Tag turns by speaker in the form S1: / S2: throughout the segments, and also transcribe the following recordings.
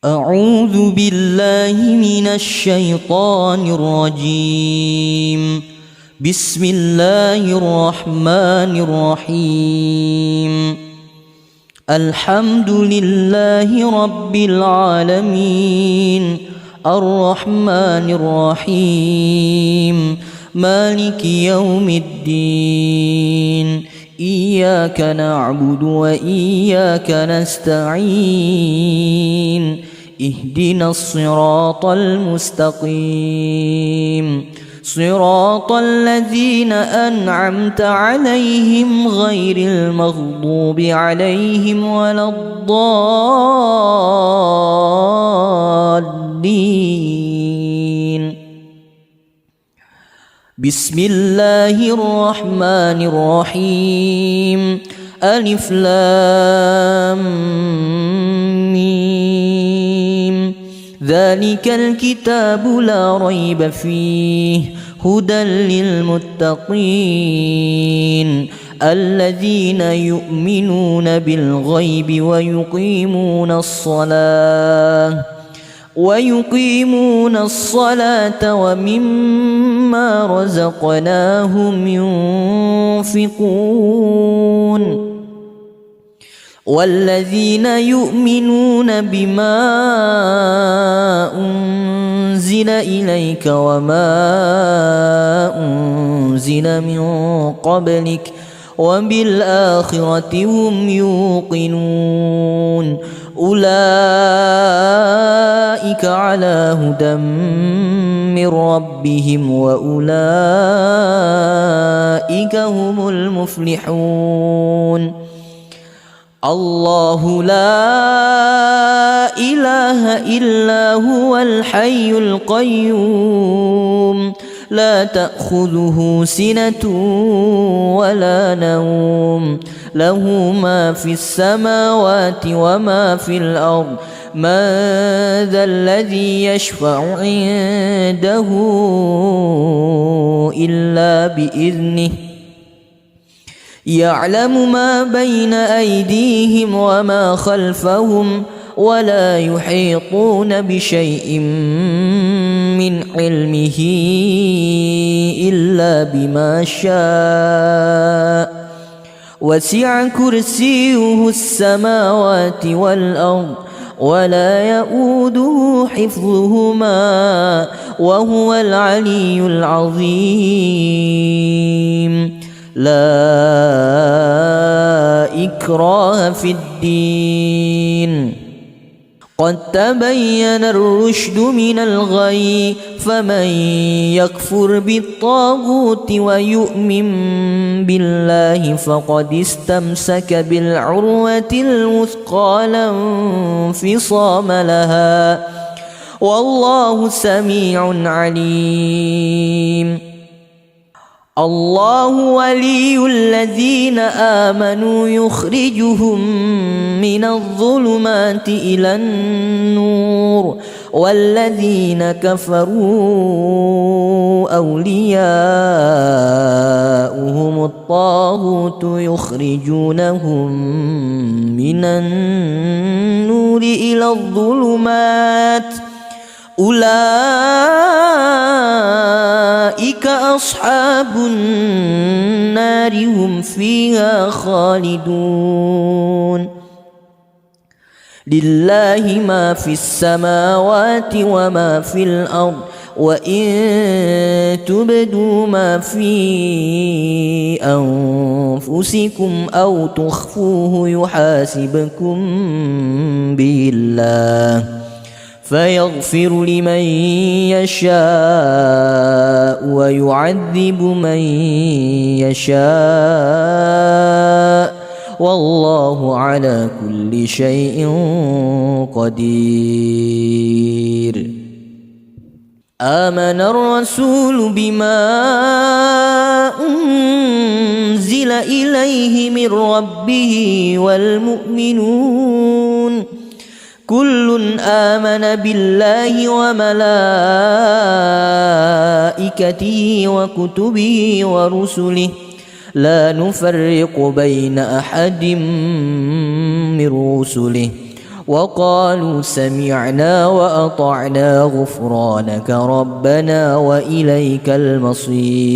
S1: أعوذ بالله من الشيطان الرجيم. بسم الله الرحمن الرحيم. الحمد لله رب العالمين الرحمن الرحيم مالك يوم الدين. إياك نعبد وإياك نستعين. اهدنا الصراط المستقيم صراط الذين أنعمت عليهم غير المغضوب عليهم ولا الضالين. بسم الله الرحمن الرحيم. ألف لام ميم. ذلك الكتاب لا ريب فيه هدى للمتقين الذين يؤمنون بالغيب ويقيمون الصلاة ومما رزقناهم ينفقون والذين يؤمنون بما أنزل إليك وما أنزل من قبلك وبالآخرة هم يوقنون أولئك على هدى من ربهم وأولئك هم المفلحون. الله لا إله إلا هو الحي القيوم لا تأخذه سنة ولا نوم له ما في السماوات وما في الأرض. من ذا الذي يشفع عنده إلا بإذنه يعلم ما بين أيديهم وما خلفهم ولا يحيطون بشيء من علمه إلا بما شاء وسع كرسيه السماوات والأرض ولا يؤوده حفظهما وهو العلي العظيم. لا إكراه في الدين قد تبين الرشد من الغي فمن يكفر بالطاغوت ويؤمن بالله فقد استمسك بالعروة الوثقى لا انفصام لها والله سميع عليم. الله ولي الذين آمنوا يخرجهم من الظلمات إلى النور والذين كفروا أولياؤهم الطاغوت يخرجونهم من النور إلى الظلمات أولئك أصحاب النار هم فيها خالدون. لله ما في السماوات وما في الأرض وإن تبدوا ما في أنفسكم أو تخفوه يحاسبكم به الله فيغفر لمن يشاء ويعذب من يشاء والله على كل شيء قدير. آمن الرسول بما أنزل إليه من ربه والمؤمنون كل آمن بالله وملائكته وكتبه ورسله لا نفرق بين أحد من رسله وقالوا سمعنا وأطعنا غفرانك ربنا وإليك المصير.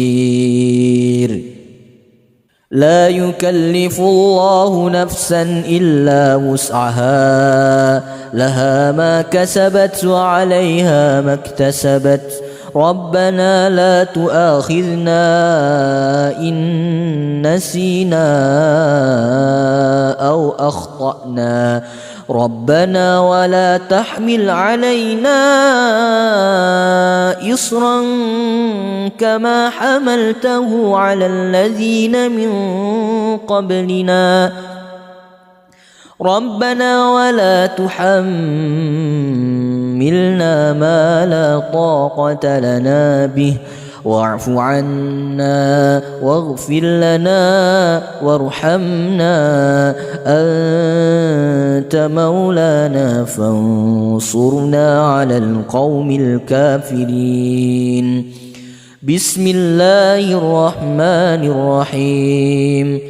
S1: لا يكلف الله نفسا إلا وسعها، لها ما كسبت وعليها ما اكتسبت. ربنا لا تؤاخذنا إن نسينا أو أخطأنا، ربنا ولا تحمل علينا إصرا كما حملته على الذين من قبلنا، ربنا ولا تحملنا ما لا طاقة لنا به، واعف عنا واغفر لنا وارحمنا، أنت مولانا فانصرنا على القوم الكافرين. بسم الله الرحمن الرحيم.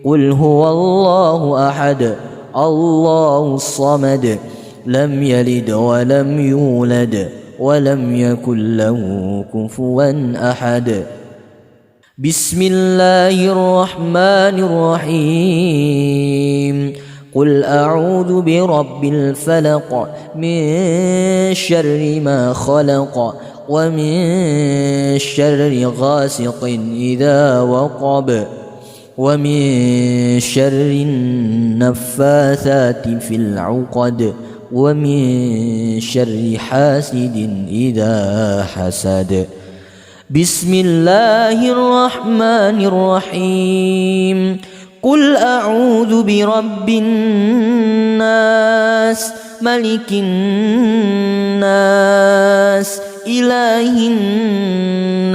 S1: قل هو الله أحد الله الصمد، لم يلد ولم يولد ولم يكن له كفوا أحد. بسم الله الرحمن الرحيم. قل أعوذ برب الفلق، من شر ما خلق، ومن شر غاسق إذا وقب، ومن شر النفاثات في العقد، ومن شر حاسد إذا حسد. بسم الله الرحمن الرحيم. قل أعوذ برب الناس، ملك الناس، إله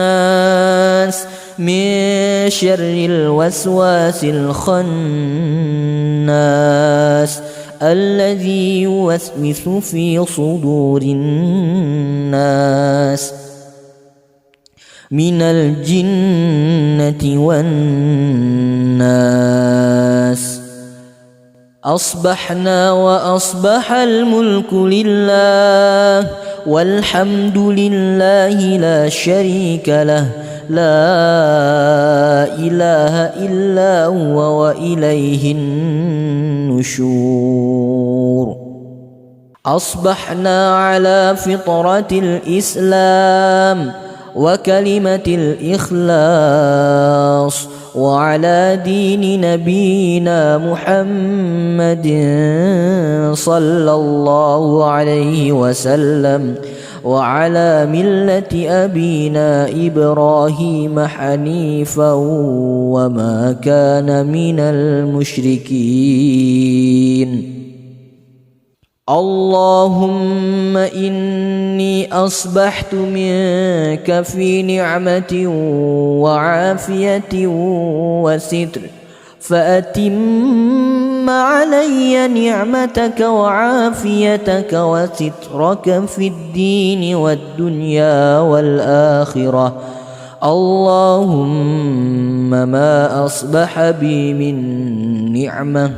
S1: الناس، من شر الوسواس الخناس، الذي يوسوس في صدور الناس من الجنة والناس. أصبحنا وأصبح الملك لله، والحمد لله لا شريك له، لا إله إلا هو وإليه النشور. أصبحنا على فطرة الإسلام وكلمة الإخلاص، وعلى دين نبينا محمد صلى الله عليه وسلم، وعلى ملة أبينا إبراهيم حنيفا وما كان من المشركين. اللهم إني أصبحت منك في نعمة وعافية وستر، فأتم علي نعمتك وعافيتك وسترك في الدين والدنيا والآخرة. اللهم ما أصبح بي من نعمة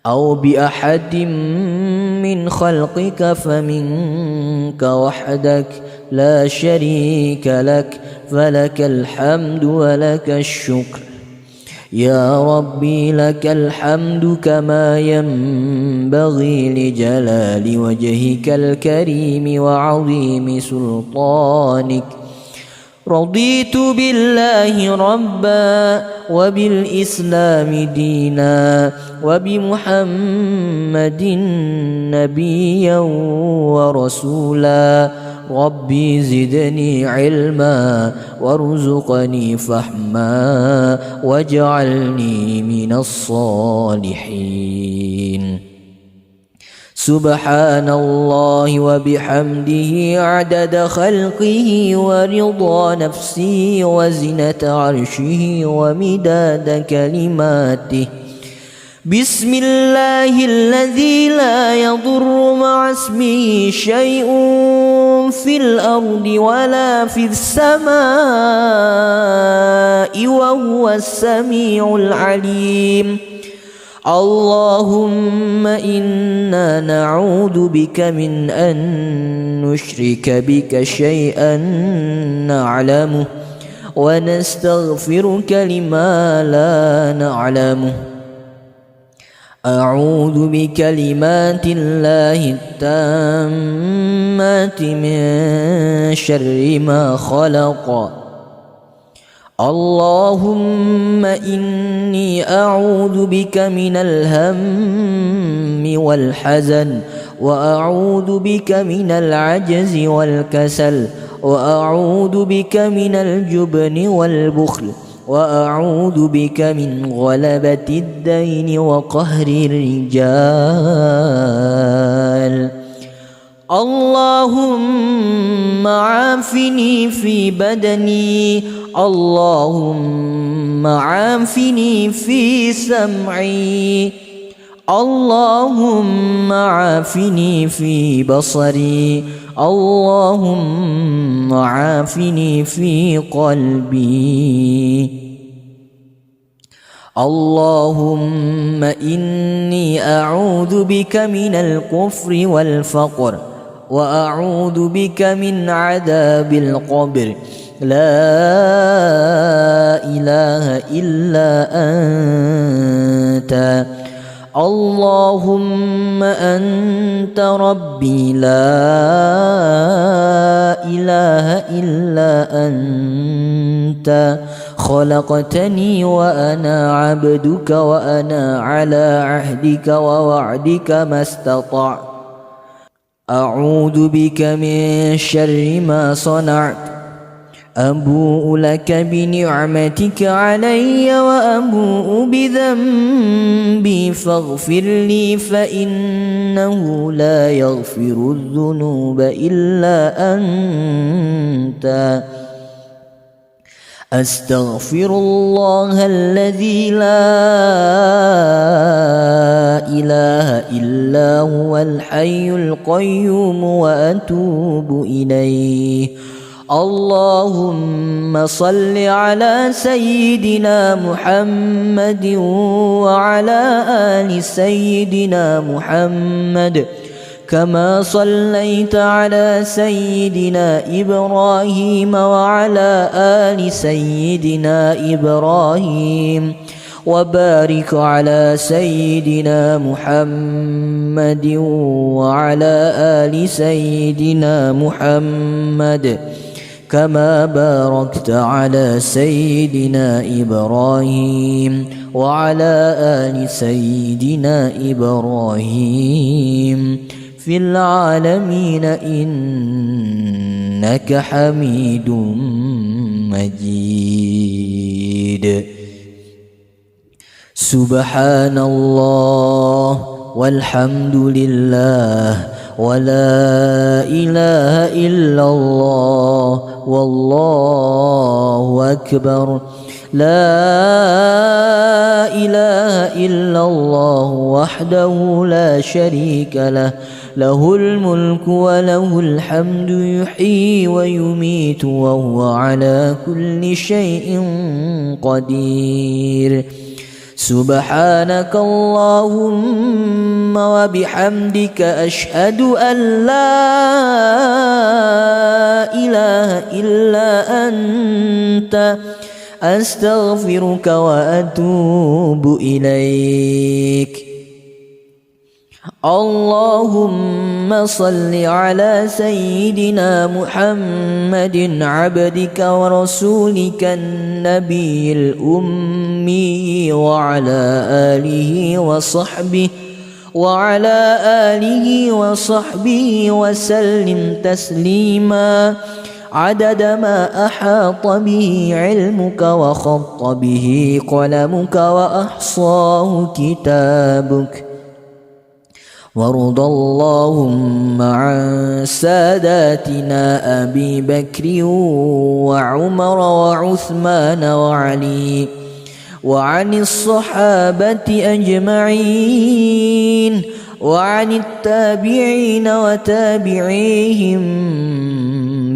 S1: أو بأحد من خلقك فمنك وحدك لا شريك لك، فلك الحمد ولك الشكر. يا ربي لك الحمد كما ينبغي لجلال وجهك الكريم وعظيم سلطانك. رضيت بالله ربا وبالإسلام دينا وبمحمد نبيا ورسولا. ربي زدني علما وارزقني فهما واجعلني من الصالحين. سبحان الله وبحمده عدد خلقه ورضا نفسه وزنة عرشه ومداد كلماته. بسم الله الذي لا يضر مع اسمه شيء في الأرض ولا في السماء وهو السميع العليم. اللهم إنا نعوذ بك من أن نشرك بك شيئا نعلمه ونستغفرك لما لا نعلمه. أعوذ بكلمات الله التامات من شر ما خلق. اللهم إني أعوذ بك من الهم والحزن، وأعوذ بك من العجز والكسل، وأعوذ بك من الجبن والبخل، وأعوذ بك من غلبة الدين وقهر الرجال. اللهم عافني في بدني، اللهم عافني في سمعي، اللهم عافني في بصري، اللهم عافني في قلبي. اللهم إني أعوذ بك من الكفر والفقر، وأعوذ بك من عذاب القبر. لا إله إلا أنت. اللهم أنت ربي لا إله إلا أنت. خلقتني وأنا عبدك، وأنا على عهدك ووعدك ما استطعت. أعوذ بك من شر ما صنعت. أبوء لك بنعمتك علي وأبوء بذنبي فاغفر لي، فإنه لا يغفر الذنوب إلا أنت. أستغفر الله الذي لا إله إلا هو الحي القيوم وأتوب إليه. اللهم صل على سيدنا محمد وعلى آل سيدنا محمد، كما صليت على سيدنا إبراهيم وعلى آل سيدنا إبراهيم، وبارك على سيدنا محمد وعلى آل سيدنا محمد، كما باركت على سيدنا إبراهيم وعلى آل سيدنا إبراهيم في العالمين إنك حميد مجيد. سبحان الله والحمد لله ولا إله إلا الله والله أكبر. لا إله إلا الله وحده لا شريك له، له الملك وله الحمد، يحيي ويميت وهو على كل شيء قدير. سبحانك اللهم وبحمدك، أشهد أن لا إله إلا أنت، أستغفرك وأتوب إليك. اللهم صل على سيدنا محمد عبدك ورسولك النبي الأمي، وعلى آله وصحبه وسلم تسليما، عدد ما أحاط به علمك وخط به قلمك وأحصاه كتابك. وارض اللهم عن ساداتنا أبي بكر وعمر وعثمان وعلي، وعن الصحابة أجمعين، وعن التابعين وتابعيهم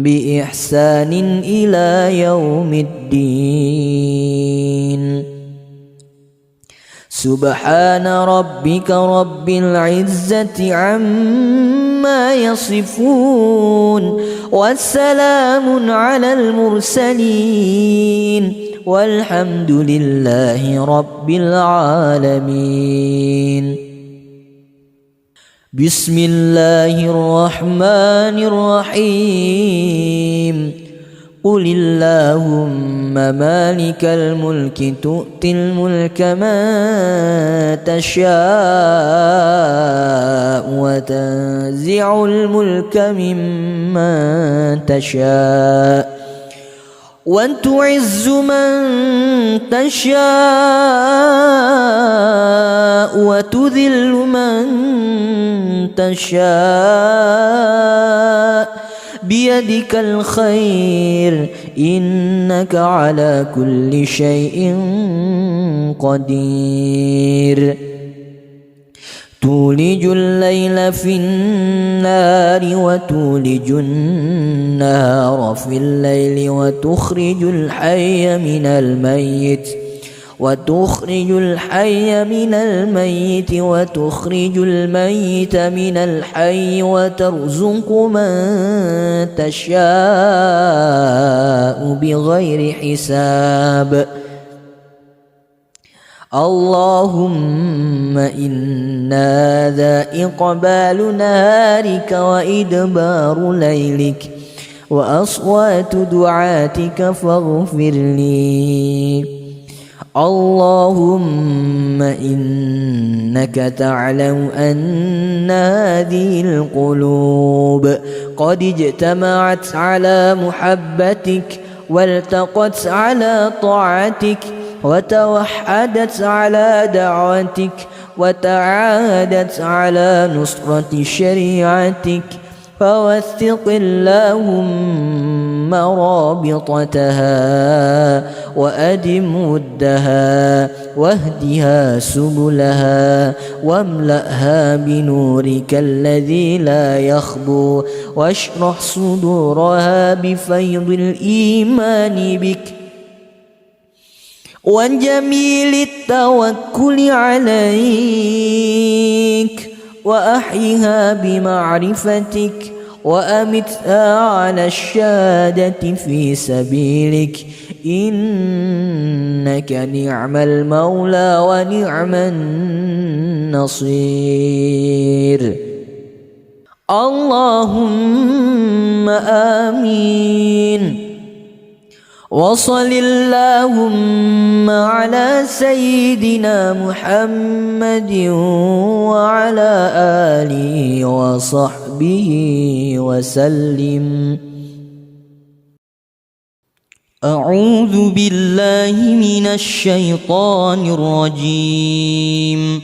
S1: بإحسان إلى يوم الدين. سبحان ربك رب العزة عما يصفون والسلام على المرسلين والحمد لله رب العالمين. بسم الله الرحمن الرحيم. قل اللهم مالك الملك تؤتي الملك من تشاء وتنزع الملك ممن تشاء وتعز من تشاء وتذل من تشاء بيدك الخير إنك على كل شيء قدير. تولج الليل في النار وتولج النهار في الليل وتخرج الحي من الميت وتخرج الميت من الحي وترزق من تشاء بغير حساب. اللهم إنا ذا إقبال نهارك وإدبار ليلك وأصوات دعاتك فاغفر لي. اللهم إنك تعلم أن هذه القلوب قد اجتمعت على محبتك والتقت على طاعتك وتوحدت على دعوتك وتعاهدت على نصرة شريعتك فوثق اللهم رابطتها وأدم ودها واهدها سبلها واملأها بنورك الذي لا يخبو واشرح صدورها بفيض الإيمان بك وجميل التوكل عليك وأحيها بمعرفتك وأمتها على الشهادة في سبيلك إنك نعم المولى ونعم النصير. اللهم آمين. وصل اللهم على سيدنا محمد وعلى آله وصحبه وسلم. أعوذ بالله من الشيطان الرجيم.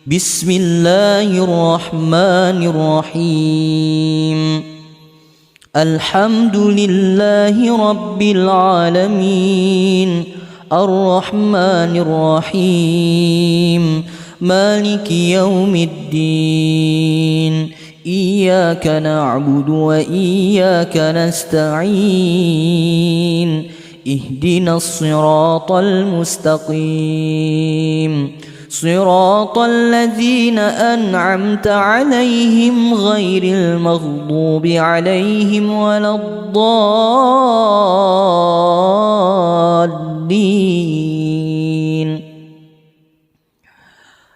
S1: بسم الله الرحمن الرحيم. الحمد لله رب العالمين الرحمن الرحيم مالك يوم الدين إياك نعبد وإياك نستعين اهدنا الصراط المستقيم صراط الذين أنعمت عليهم غير المغضوب عليهم ولا الضالين.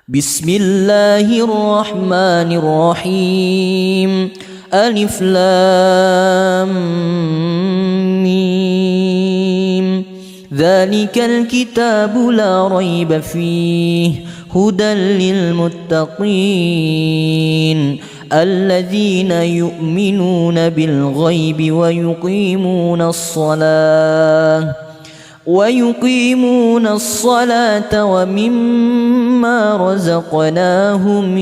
S1: بسم الله الرحمن الرحيم. ألف لام ميم. ذلك الكتاب لا ريب فيه هدى للمتقين الذين يؤمنون بالغيب ويقيمون الصلاة ومما رزقناهم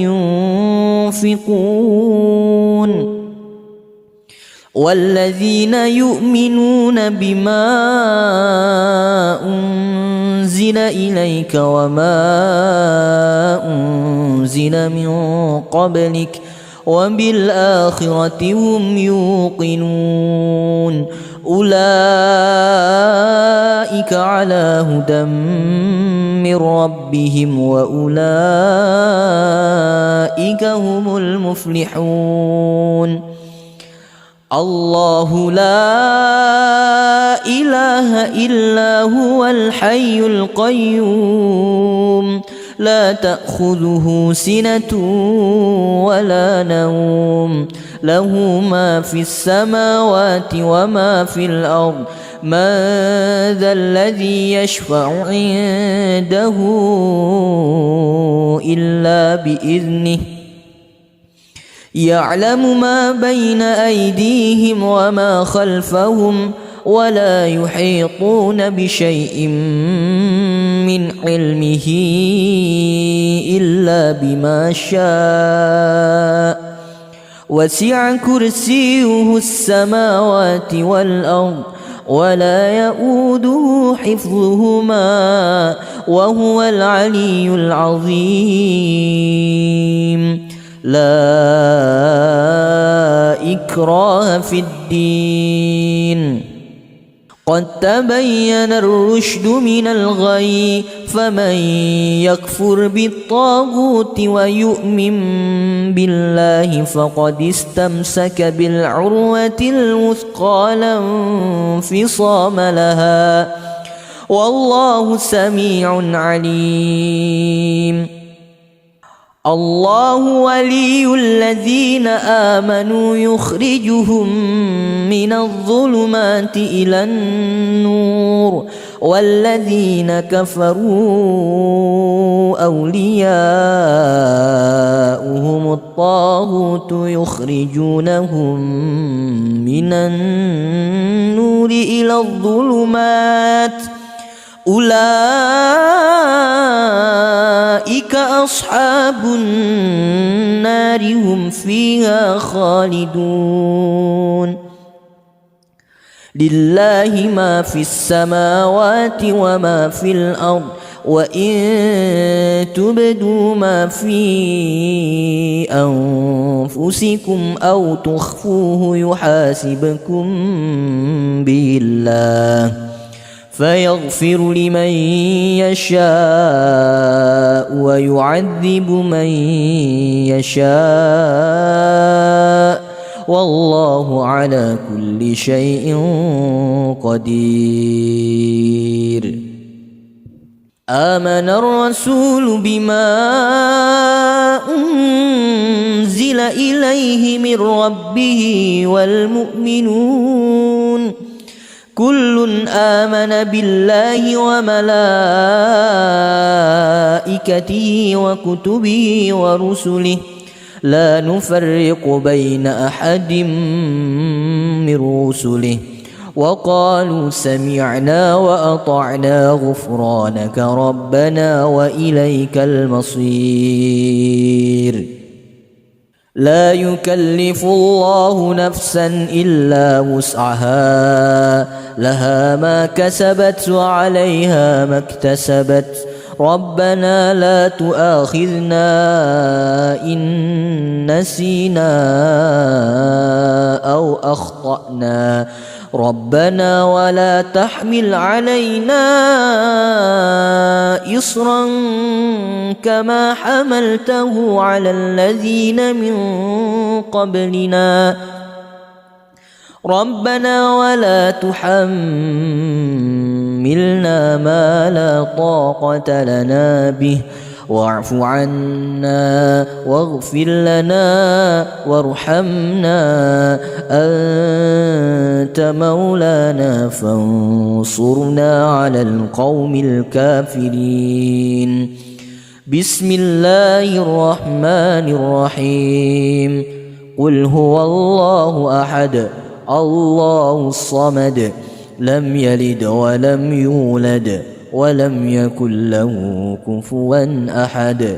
S1: ينفقون والذين يؤمنون بما أنزل إليك وما أنزل من قبلك وبالآخرة هم يوقنون أولئك على هدى من ربهم وأولئك هم المفلحون الله لا إله إلا هو الحي القيوم لا تأخذه سنة ولا نوم له ما في السماوات وما في الأرض من ذا الذي يشفع عنده إلا بإذنه يعلم ما بين أيديهم وما خلفهم ولا يحيطون بشيء من علمه إلا بما شاء وسع كرسيه السماوات والأرض ولا يؤوده حفظهما وهو العلي العظيم لا إكراه في الدين قد تبين الرشد من الغي فمن يكفر بالطاغوت ويؤمن بالله فقد استمسك بالعروة الوثقى لا انفصام لها والله سميع عليم الله ولي الذين آمنوا يخرجهم من الظلمات إلى النور والذين كفروا أولياؤهم الطاغوت يخرجونهم من النور إلى الظلمات أولئك أصحاب النار هم فيها خالدون لله ما في السماوات وما في الأرض وإن تبدوا ما في أنفسكم أو تخفوه يحاسبكم به الله فيغفر لمن يشاء ويعذب من يشاء والله على كل شيء قدير آمن الرسول بما أنزل إليه من ربه والمؤمنون كل آمن بالله وملائكته وكتبه ورسله لا نفرق بين أحد من رسله وقالوا سمعنا وأطعنا غفرانك ربنا وإليك المصير لا يكلف الله نفسا إلا وسعها لها ما كسبت وعليها ما اكتسبت ربنا لا تؤاخذنا إن نسينا أو أخطأنا ربنا ولا تحمل علينا إصرا كما حملته على الذين من قبلنا ربنا ولا تحملنا ما لا طاقة لنا به واعف عنا واغفر لنا وارحمنا أنت مولانا فانصرنا على القوم الكافرين بسم الله الرحمن الرحيم قل هو الله أحد الله الصمد لم يلد ولم يولد ولم يكن له كفوا أحد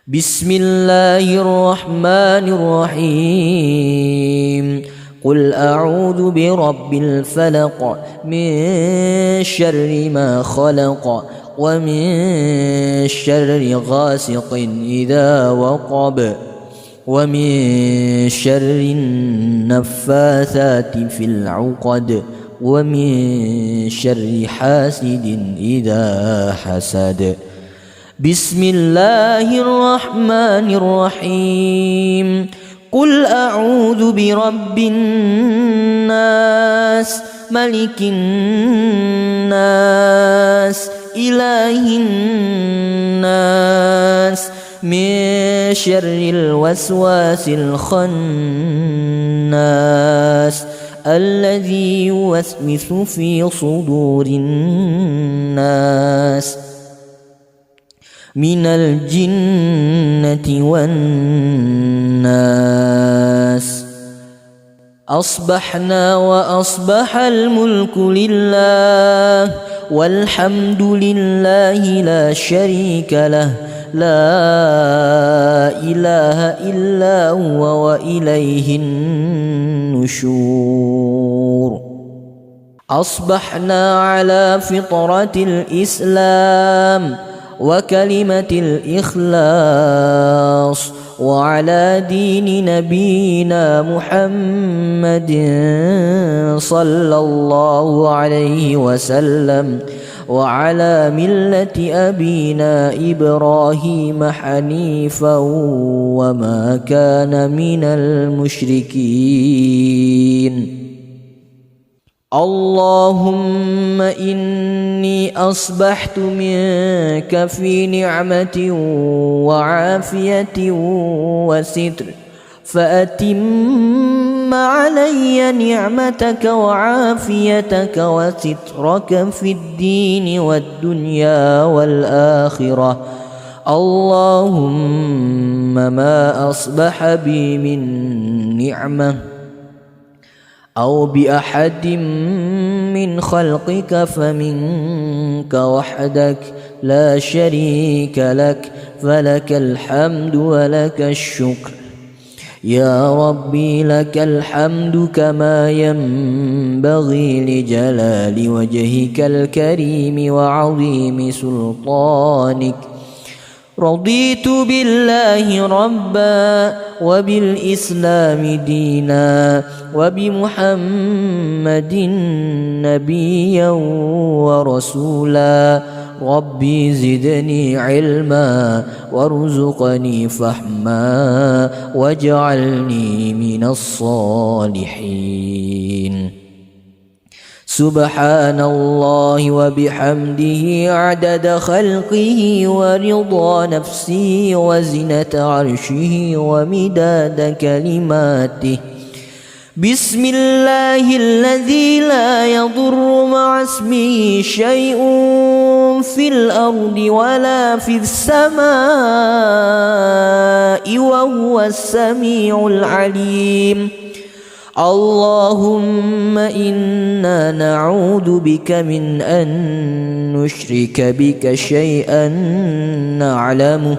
S1: بسم الله الرحمن الرحيم قل أعوذ برب الفلق من شر ما خلق ومن شر غاسق إذا وقب ومن شر النفاثات في العقد ومن شر حاسد إذا حسد. بسم الله الرحمن الرحيم. قل أعوذ برب الناس ملك الناس إله الناس من شر الوسواس الخناس الذي يوسوس في صدور الناس من الجنة والناس. أصبحنا وأصبح الملك لله والحمد لله لا شريك له لا إله إلا هو وإليه النشور. أصبحنا على فطرة الإسلام وكلمة الإخلاص وعلى دين نبينا محمد صلى الله عليه وسلم وعلى ملة أبينا إبراهيم حنيفا وما كان من المشركين. اللهم إني أصبحت منك في نعمة وعافية وستر فأتم علي نعمتك وعافيتك وسترك في الدين والدنيا والآخرة. اللهم ما أصبح بي من نعمة أو بأحد من خلقك فمنك وحدك لا شريك لك فلك الحمد ولك الشكر. يا ربي لك الحمد كما ينبغي لجلال وجهك الكريم وعظيم سلطانك. رضيت بالله ربا وبالإسلام دينا وبمحمد نبيا ورسولا. ربي زدني علما وارزقني فهما واجعلني من الصالحين. سبحان الله وبحمده عدد خلقه ورضا نفسه وزنة عرشه ومداد كلماته. بسم الله الذي لا يضر مع اسمه شيء في الأرض ولا في السماء وهو السميع العليم. اللهم إنا نعوذ بك من أن نشرك بك شيئا نعلمه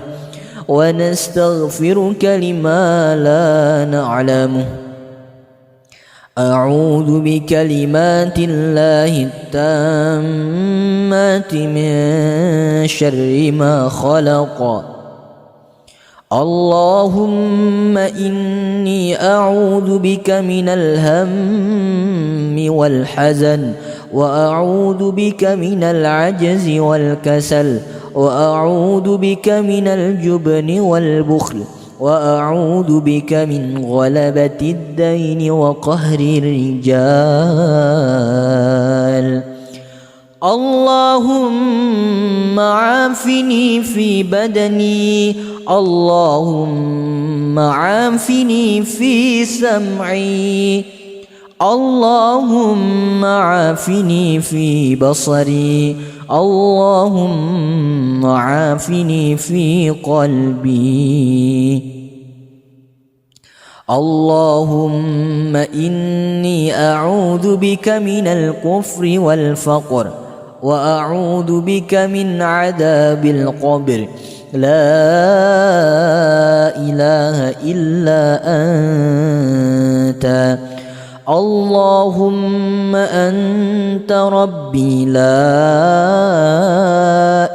S1: ونستغفرك لما لا نعلمه. أعوذ بكلمات الله التامات من شر ما خلق. اللهم إني أعوذ بك من الهم والحزن وأعوذ بك من العجز والكسل وأعوذ بك من الجبن والبخل وأعوذ بك من غلبة الدين وقهر الرجال. اللهم عافني في بدني. اللهم عافني في سمعي. اللهم عافني في بصري. اللهم عافني في قلبي. اللهم إني أعوذ بك من الكفر والفقر وأعوذ بك من عذاب القبر. لا إله إلا أنت. اللهم أنت ربي لا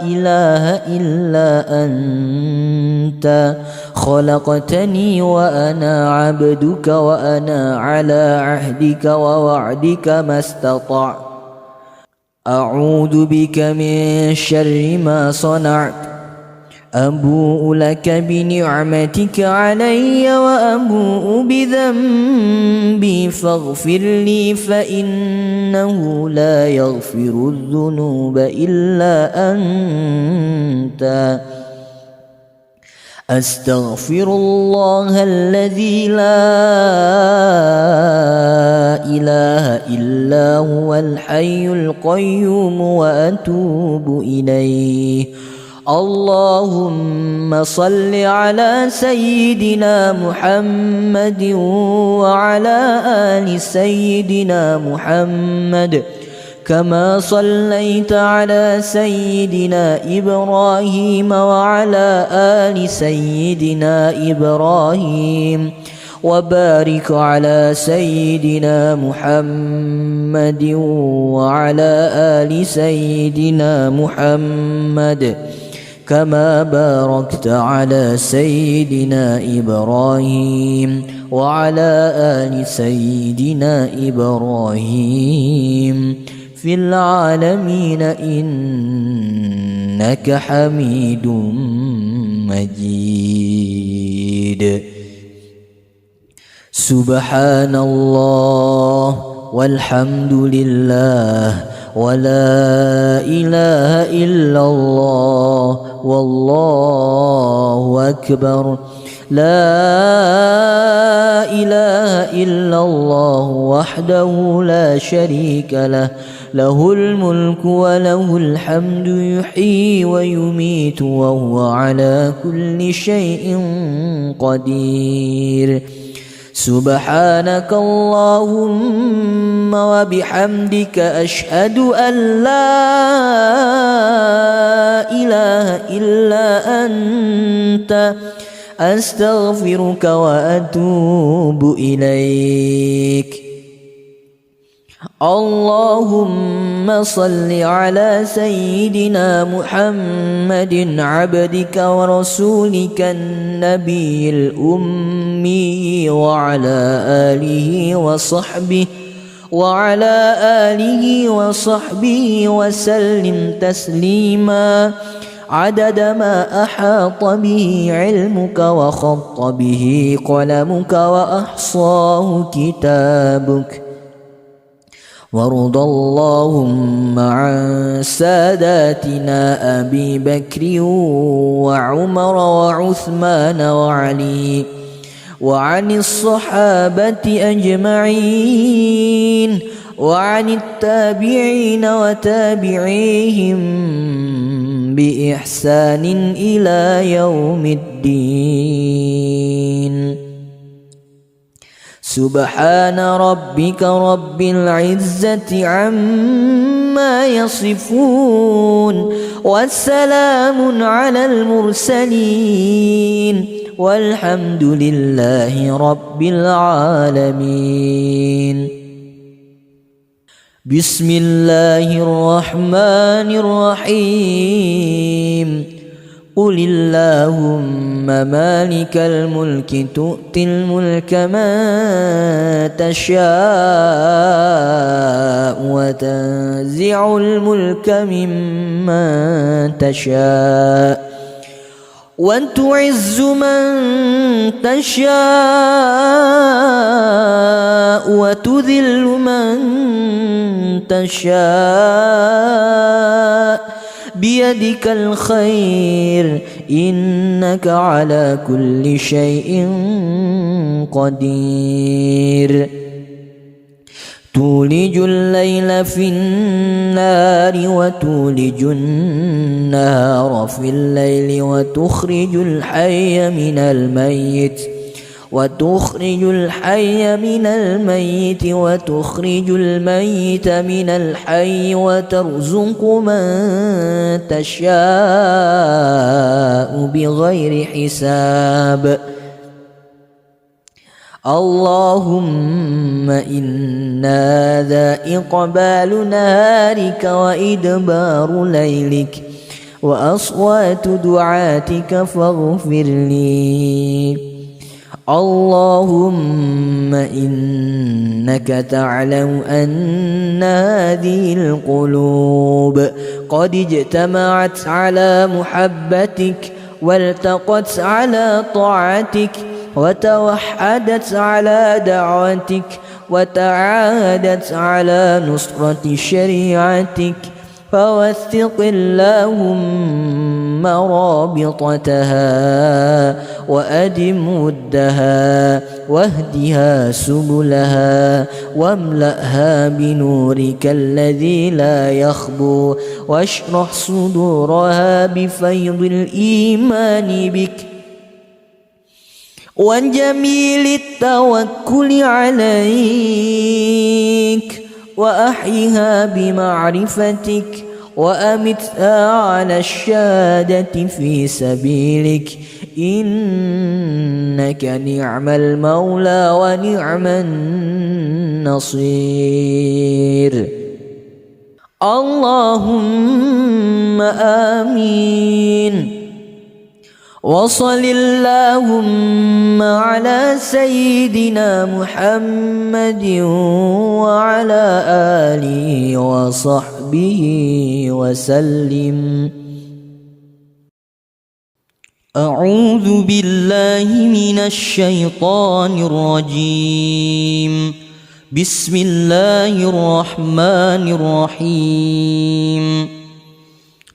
S1: إله إلا أنت. خلقتني وأنا عبدك وأنا على عهدك ووعدك ما استطعت أعوذ بك من شر ما صنعت أبوء لك بنعمتك علي وأبوء بذنبي فاغفر لي فإنه لا يغفر الذنوب إلا أنت أستغفر الله الذي لا إله إلا هو الحي القيوم وأتوب إليه اللهم صل على سيدنا محمد وعلى آل سيدنا محمد كما صليت على سيدنا إبراهيم وعلى آل سيدنا إبراهيم وبارك على سيدنا محمد وعلى آل سيدنا محمد كما باركت على سيدنا إبراهيم وعلى آل سيدنا إبراهيم في العالمين إنك حميد مجيد سبحان الله والحمد لله ولا إله إلا الله والله أكبر لا إله إلا الله وحده لا شريك له له الملك وله الحمد يحيي ويميت وهو على كل شيء قدير سبحانك اللهم وبحمدك أشهد أن لا إله إلا أنت أستغفرك وأتوب إليك اللهم صل على سيدنا محمد عبدك ورسولك النبي الأمي وعلى آله وصحبه وسلم تسليما عدد ما أحاط به علمك وخط به قلمك وأحصاه كتابك وارض اللهم عن ساداتنا أبي بكر وعمر وعثمان وعلي وعن الصحابة أجمعين وعن التابعين وتابعيهم بإحسان إلى يوم الدين سبحان ربك رب العزة عما يصفون والسلام على المرسلين والحمد لله رب العالمين بسم الله الرحمن الرحيم قل اللهم مالك الملك تؤتي الملك من تشاء وتنزع الملك ممن تشاء وتعز من تشاء وتذل من تشاء بيدك الخير إنك على كل شيء قدير تولج الليل في النار وتولج النهار في الليل وتخرج الحي من الميت وتخرج الميت من الحي وترزق من تشاء بغير حساب اللهم إنا ذا إقبال نهارك وإدبار ليلك وأصوات دعاتك فاغفر لي. اللهم إنك تعلم أن هذه القلوب قد اجتمعت على محبتك والتقت على طاعتك وتوحدت على دعوتك وتعاهدت على نصرة شريعتك، فوثق اللهم رابطتها وأدم ودها واهدها سبلها واملأها بنورك الذي لا يخبو، واشرح صدورها بفيض الإيمان بك وجميل التوكل عليك، وأحيها بمعرفتك وأمتها على الشهادة في سبيلك، إنك نعم المولى ونعم النصير. اللهم آمين. وصل اللهم على سيدنا محمد وعلى آله وصحبه وسلم. أعوذ بالله من الشيطان الرجيم. بسم الله الرحمن الرحيم.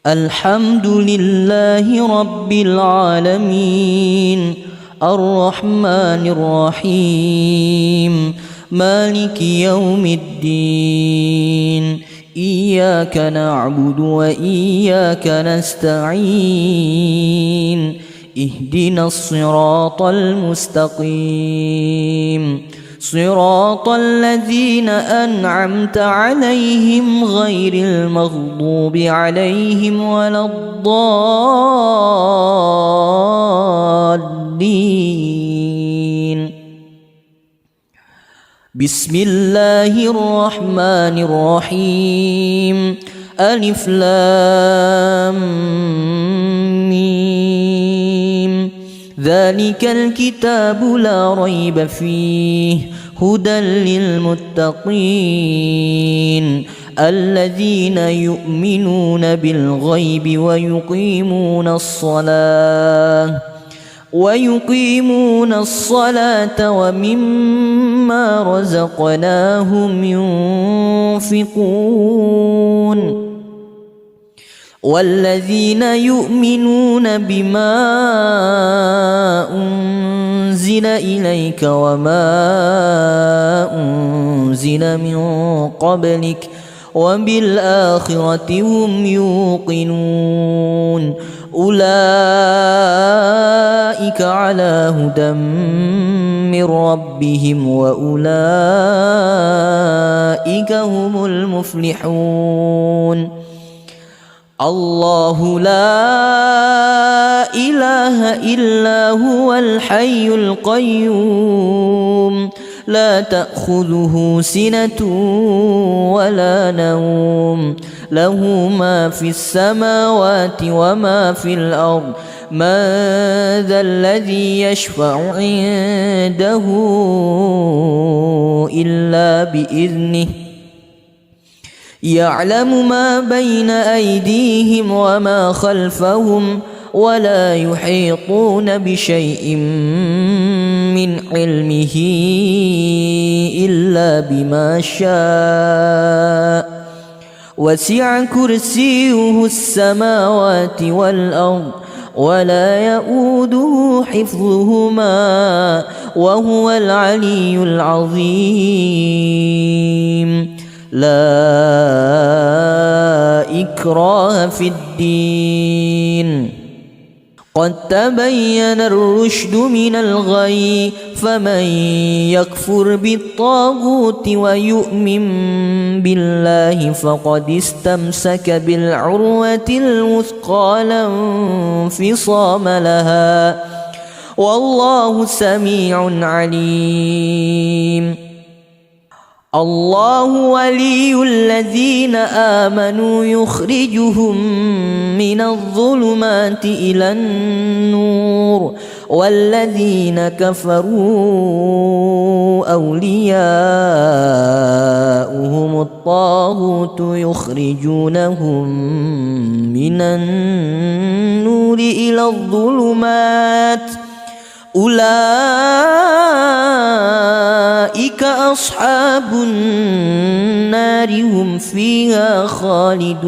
S1: الحمد لله رب العالمين الرحمن الرحيم مالك يوم الدين، إياك نعبد وإياك نستعين، اهدنا الصراط المستقيم، صراط الذين أنعمت عليهم غير المغضوب عليهم ولا الضالين. بسم الله الرحمن الرحيم. ألف لام ميم. ذلك الكتاب لا ريب فيه هدى للمتقين الذين يؤمنون بالغيب ويقيمون الصلاة ومما رزقناهم ينفقون، والذين يؤمنون بما أنزل إليك وما أنزل من قبلك وبالآخرة هم يوقنون، أولئك على هدى من ربهم وأولئك هم المفلحون. الله لا إله إلا هو الحي القيوم، لا تأخذه سنة ولا نوم، له ما في السماوات وما في الأرض، من ذا الذي يشفع عنده إلا بإذنه، يعلم ما بين أيديهم وما خلفهم، ولا يحيطون بشيء من علمه إلا بما شاء، وسع كرسيه السماوات والأرض ولا يؤوده حفظهما وهو العلي العظيم. لا إكراه في الدين، قد تبين الرشد من الغي، فمن يكفر بالطاغوت ويؤمن بالله فقد استمسك بالعروة الوثقى لا انفصام لها، والله سميع عليم. الله ولي الذين آمنوا يخرجهم من الظلمات إلى النور والذين كفروا أولياؤهم الطاغوت يخرجونهم من النور إلى الظلمات أولئك أصحاب النار هم فيها خالدون